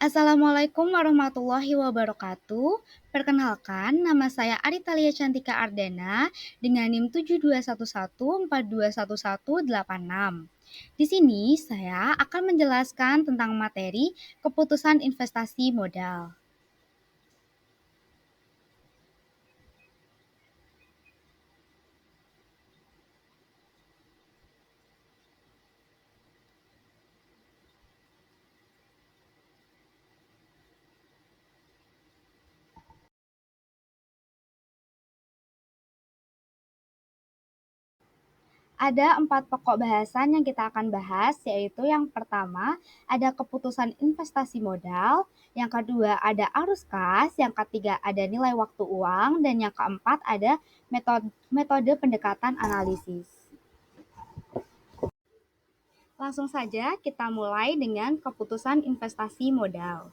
Assalamualaikum warahmatullahi wabarakatuh. Perkenalkan, nama saya Aritalia Cantika Ardana dengan NIM 7211421186. Di sini saya akan menjelaskan tentang materi keputusan investasi modal. Ada 4 pokok bahasan yang kita akan bahas, yaitu yang pertama ada keputusan investasi modal, yang kedua ada arus kas, yang ketiga ada nilai waktu uang, dan yang keempat ada metode pendekatan analisis. Langsung saja kita mulai dengan keputusan investasi modal.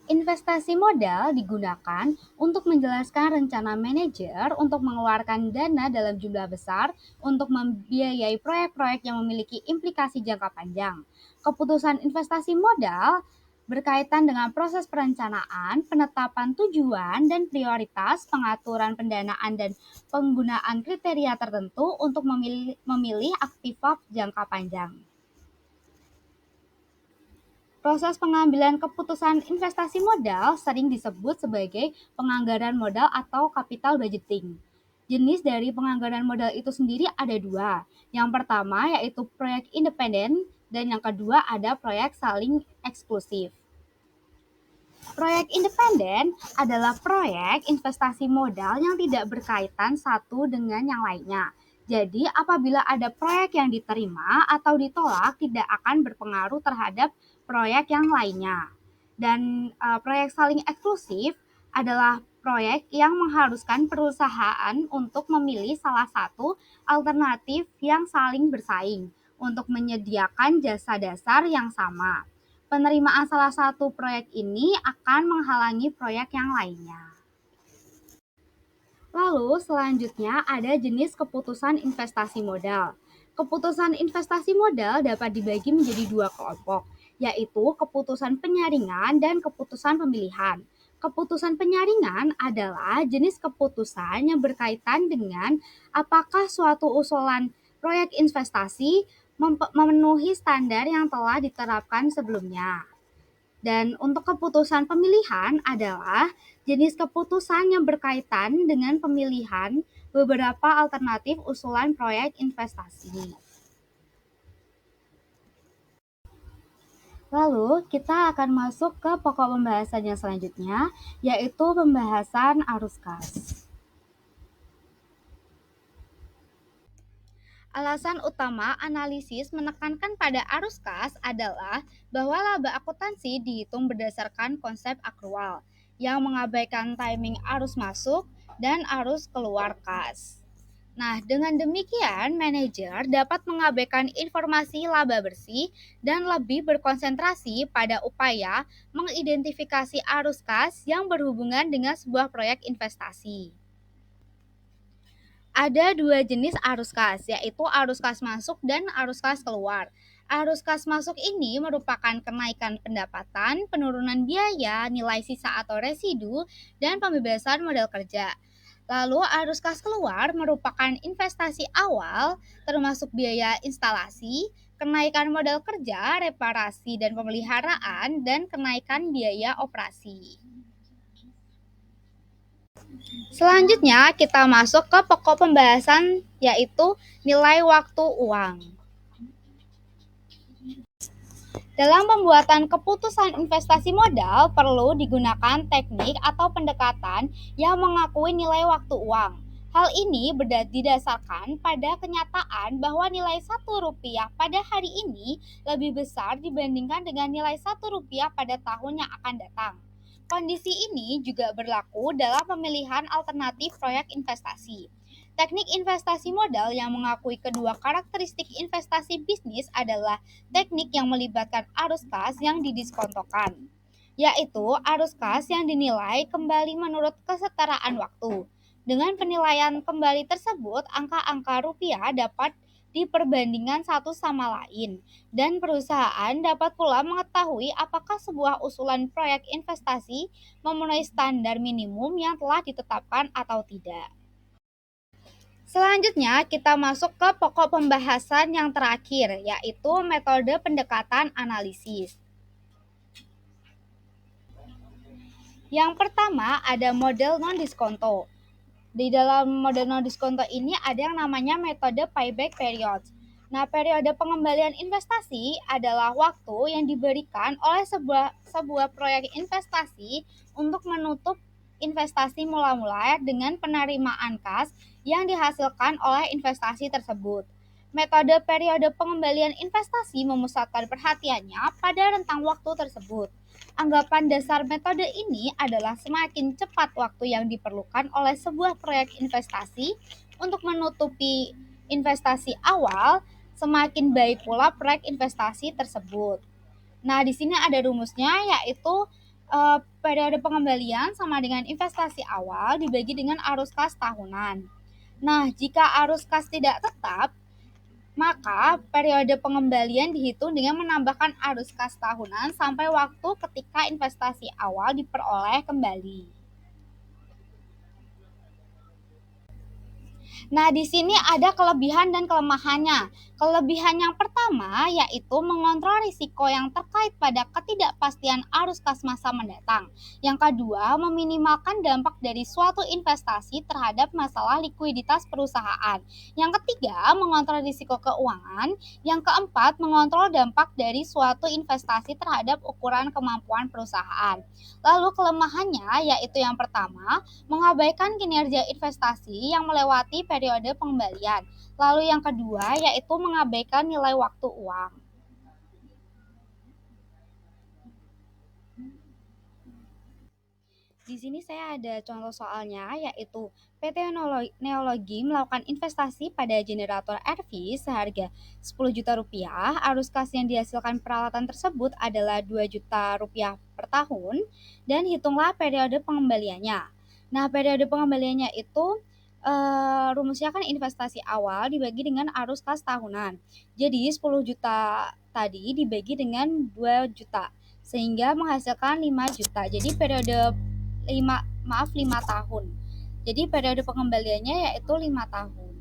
Investasi modal digunakan untuk menjelaskan rencana manajer untuk mengeluarkan dana dalam jumlah besar untuk membiayai proyek-proyek yang memiliki implikasi jangka panjang. Keputusan investasi modal berkaitan dengan proses perencanaan, penetapan tujuan dan prioritas, pengaturan pendanaan dan penggunaan kriteria tertentu untuk memilih aktiva jangka panjang. Proses pengambilan keputusan investasi modal sering disebut sebagai penganggaran modal atau capital budgeting. Jenis dari penganggaran modal itu sendiri ada dua. Yang pertama yaitu proyek independen dan yang kedua ada proyek saling eksklusif. Proyek independen adalah proyek investasi modal yang tidak berkaitan satu dengan yang lainnya. Jadi, apabila ada proyek yang diterima atau ditolak, tidak akan berpengaruh terhadap proyek yang lainnya. Dan proyek saling eksklusif adalah proyek yang mengharuskan perusahaan untuk memilih salah satu alternatif yang saling bersaing untuk menyediakan jasa dasar yang sama. Penerimaan salah satu proyek ini akan menghalangi proyek yang lainnya. Lalu selanjutnya ada jenis keputusan investasi modal. Keputusan investasi modal dapat dibagi menjadi dua kelompok, yaitu keputusan penyaringan dan keputusan pemilihan. Keputusan penyaringan adalah jenis keputusan yang berkaitan dengan apakah suatu usulan proyek investasi memenuhi standar yang telah diterapkan sebelumnya. Dan untuk keputusan pemilihan adalah jenis keputusan yang berkaitan dengan pemilihan beberapa alternatif usulan proyek investasi. Lalu kita akan masuk ke pokok pembahasan yang selanjutnya, yaitu pembahasan arus kas. Alasan utama analisis menekankan pada arus kas adalah bahwa laba akuntansi dihitung berdasarkan konsep akrual yang mengabaikan timing arus masuk dan arus keluar kas. Nah, dengan demikian, manajer dapat mengabaikan informasi laba bersih dan lebih berkonsentrasi pada upaya mengidentifikasi arus kas yang berhubungan dengan sebuah proyek investasi. Ada dua jenis arus kas, yaitu arus kas masuk dan arus kas keluar. Arus kas masuk ini merupakan kenaikan pendapatan, penurunan biaya, nilai sisa atau residu, dan pembebasan modal kerja. Lalu arus kas keluar merupakan investasi awal, termasuk biaya instalasi, kenaikan modal kerja, reparasi dan pemeliharaan, dan kenaikan biaya operasi. Selanjutnya kita masuk ke pokok pembahasan yaitu nilai waktu uang. Dalam pembuatan keputusan investasi modal perlu digunakan teknik atau pendekatan yang mengakui nilai waktu uang. Hal ini didasarkan pada kenyataan bahwa nilai Rp1 pada hari ini lebih besar dibandingkan dengan nilai Rp1 pada tahun yang akan datang. Kondisi ini juga berlaku dalam pemilihan alternatif proyek investasi. Teknik investasi modal yang mengakui kedua karakteristik investasi bisnis adalah teknik yang melibatkan arus kas yang didiskontokan, yaitu arus kas yang dinilai kembali menurut kesetaraan waktu. Dengan penilaian kembali tersebut, angka-angka rupiah dapat di perbandingan satu sama lain, dan perusahaan dapat pula mengetahui apakah sebuah usulan proyek investasi memenuhi standar minimum yang telah ditetapkan atau tidak. Selanjutnya, kita masuk ke pokok pembahasan yang terakhir, yaitu metode pendekatan analisis. Yang pertama ada model non-diskonto. Di dalam model non-diskonto ini ada yang namanya metode payback period. Nah, periode pengembalian investasi adalah waktu yang diberikan oleh sebuah proyek investasi untuk menutup investasi mula-mula dengan penerimaan kas yang dihasilkan oleh investasi tersebut. Metode periode pengembalian investasi memusatkan perhatiannya pada rentang waktu tersebut. Anggapan dasar metode ini adalah semakin cepat waktu yang diperlukan oleh sebuah proyek investasi untuk menutupi investasi awal, semakin baik pula proyek investasi tersebut. Nah, di sini ada rumusnya, yaitu periode pengembalian sama dengan investasi awal dibagi dengan arus kas tahunan. Nah, jika arus kas tidak tetap, maka periode pengembalian dihitung dengan menambahkan arus kas tahunan sampai waktu ketika investasi awal diperoleh kembali. Nah, di sini ada kelebihan dan kelemahannya. Kelebihan yang pertama yaitu mengontrol risiko yang terkait pada ketidakpastian arus kas masa mendatang. Yang kedua, meminimalkan dampak dari suatu investasi terhadap masalah likuiditas perusahaan. Yang ketiga, mengontrol risiko keuangan. Yang keempat, mengontrol dampak dari suatu investasi terhadap ukuran kemampuan perusahaan. Lalu kelemahannya yaitu yang pertama, mengabaikan kinerja investasi yang melewati periode pengembalian. Lalu yang kedua yaitu mengabaikan nilai waktu uang. Di sini saya ada contoh soalnya, yaitu PT Neologi melakukan investasi pada generator RV seharga 10 juta rupiah. Arus kas yang dihasilkan peralatan tersebut adalah 2 juta rupiah per tahun, dan hitunglah periode pengembaliannya. Nah, periode pengembaliannya itu rumusnya kan investasi awal dibagi dengan arus kas tahunan. Jadi 10 juta tadi dibagi dengan 2 juta sehingga menghasilkan 5 juta. Jadi periode 5 tahun. Jadi periode pengembaliannya yaitu 5 tahun.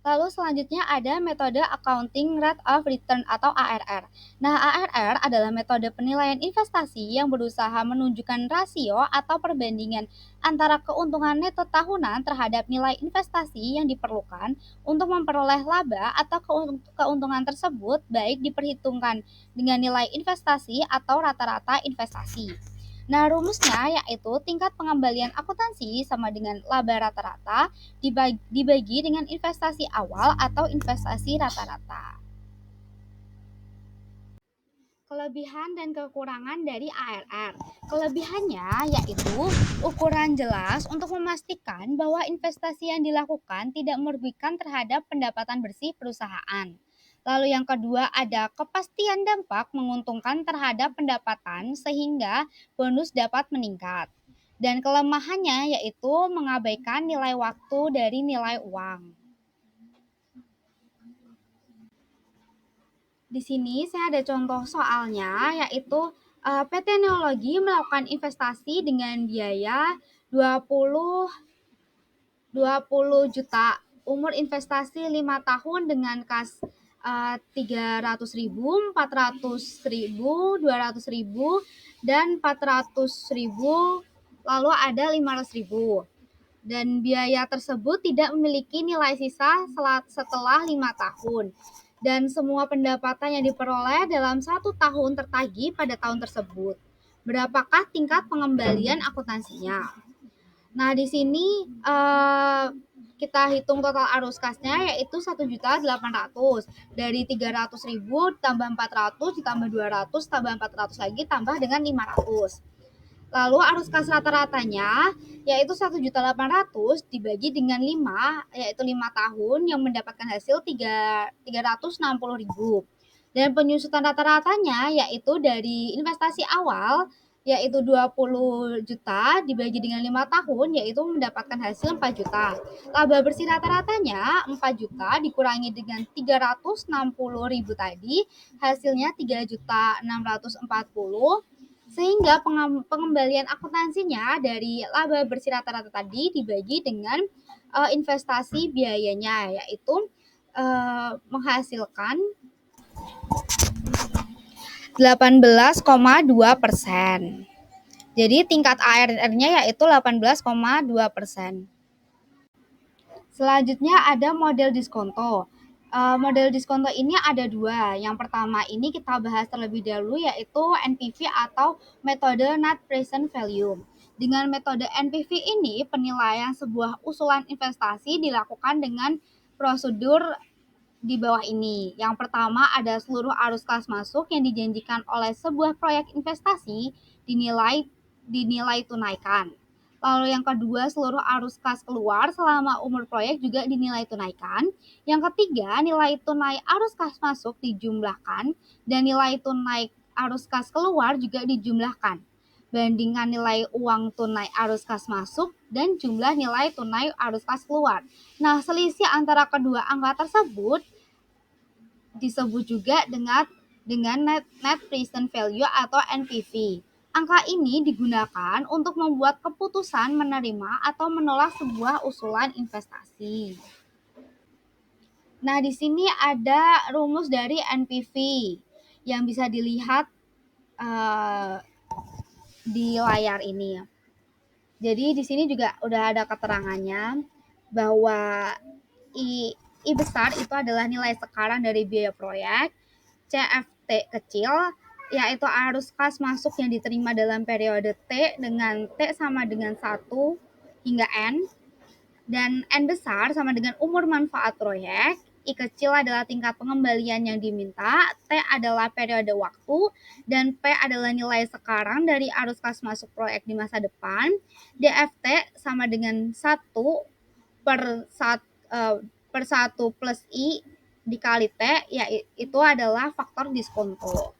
Lalu selanjutnya ada metode Accounting Rate of Return atau ARR. Nah, ARR adalah metode penilaian investasi yang berusaha menunjukkan rasio atau perbandingan antara keuntungan neto tahunan terhadap nilai investasi yang diperlukan untuk memperoleh laba atau keuntungan tersebut, baik diperhitungkan dengan nilai investasi atau rata-rata investasi. Nah, rumusnya yaitu tingkat pengembalian akuntansi sama dengan laba rata-rata dibagi dengan investasi awal atau investasi rata-rata. Kelebihan dan kekurangan dari ARR. Kelebihannya yaitu ukuran jelas untuk memastikan bahwa investasi yang dilakukan tidak merugikan terhadap pendapatan bersih perusahaan. Lalu yang kedua ada kepastian dampak menguntungkan terhadap pendapatan sehingga bonus dapat meningkat. Dan kelemahannya yaitu mengabaikan nilai waktu dari nilai uang. Di sini saya ada contoh soalnya, yaitu PT Neologi melakukan investasi dengan biaya 20 juta. Umur investasi 5 tahun dengan kas 300.000, 400.000, 200.000, dan 400.000, lalu ada 500.000. Dan biaya tersebut tidak memiliki nilai sisa setelah 5 tahun. Dan semua pendapatan yang diperoleh dalam 1 tahun tertagih pada tahun tersebut. Berapakah tingkat pengembalian akuntansinya? Nah, di sini kita hitung total arus kasnya yaitu 1.800.000. Dari 300.000 tambah 400 ditambah 200 tambah 400 lagi tambah dengan 500. Lalu arus kas rata-ratanya yaitu 1.800.000 dibagi dengan 5, yaitu 5 tahun yang mendapatkan hasil 360.000. Dan penyusutan rata-ratanya yaitu dari investasi awal yaitu 20 juta dibagi dengan 5 tahun, yaitu mendapatkan hasil 4 juta. Laba bersih rata-ratanya 4 juta dikurangi dengan 360.000 tadi, hasilnya 3.640.000, sehingga pengembalian akuntansinya dari laba bersih rata-rata tadi dibagi dengan investasi biayanya, yaitu menghasilkan 18,2%. Jadi tingkat ARR-nya yaitu 18,2%. Selanjutnya ada model diskonto. Model diskonto ini ada dua. Yang pertama ini kita bahas terlebih dahulu, yaitu NPV atau metode Net Present Value. Dengan metode NPV ini, penilaian sebuah usulan investasi dilakukan dengan prosedur di bawah ini. Yang pertama ada seluruh arus kas masuk yang dijanjikan oleh sebuah proyek investasi dinilai tunaikan. Lalu yang kedua, seluruh arus kas keluar selama umur proyek juga dinilai tunaikan. Yang ketiga, nilai tunai arus kas masuk dijumlahkan dan nilai tunai arus kas keluar juga dijumlahkan. Bandingkan nilai uang tunai arus kas masuk dan jumlah nilai tunai arus kas keluar. Nah, selisih antara kedua angka tersebut disebut juga dengan net present value atau NPV. Angka ini digunakan untuk membuat keputusan menerima atau menolak sebuah usulan investasi. Nah, di sini ada rumus dari NPV yang bisa dilihat di layar ini. Jadi di sini juga udah ada keterangannya bahwa I besar itu adalah nilai sekarang dari biaya proyek, CFT kecil yaitu arus kas masuk yang diterima dalam periode T dengan T sama dengan 1 hingga N, dan N besar sama dengan umur manfaat proyek, I kecil adalah tingkat pengembalian yang diminta, T adalah periode waktu, dan P adalah nilai sekarang dari arus kas masuk proyek di masa depan. DFT sama dengan 1 per 1 plus I dikali T, yaitu adalah faktor diskonto.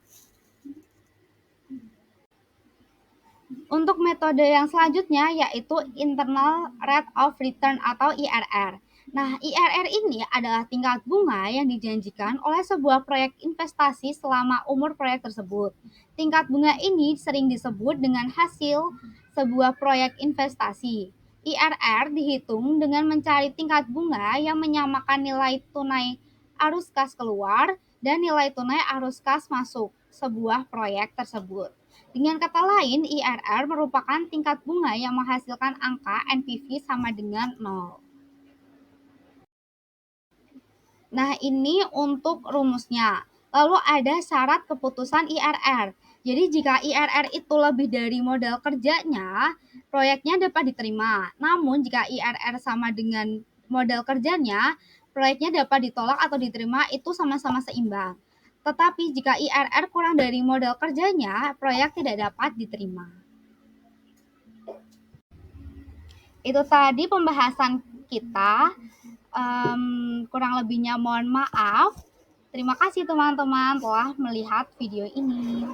Untuk metode yang selanjutnya yaitu internal rate of return atau IRR. Nah, IRR ini adalah tingkat bunga yang dijanjikan oleh sebuah proyek investasi selama umur proyek tersebut. Tingkat bunga ini sering disebut dengan hasil sebuah proyek investasi. IRR dihitung dengan mencari tingkat bunga yang menyamakan nilai tunai arus kas keluar dan nilai tunai arus kas masuk sebuah proyek tersebut. Dengan kata lain, IRR merupakan tingkat bunga yang menghasilkan angka NPV sama dengan 0. Nah, ini untuk rumusnya. Lalu ada syarat keputusan IRR. Jadi jika IRR itu lebih dari modal kerjanya, proyeknya dapat diterima. Namun jika IRR sama dengan modal kerjanya, proyeknya dapat ditolak atau diterima, itu sama-sama seimbang. Tetapi jika IRR kurang dari modal kerjanya, proyek tidak dapat diterima. Itu tadi pembahasan kita. Kurang lebihnya mohon maaf. Terima kasih teman-teman telah melihat video ini.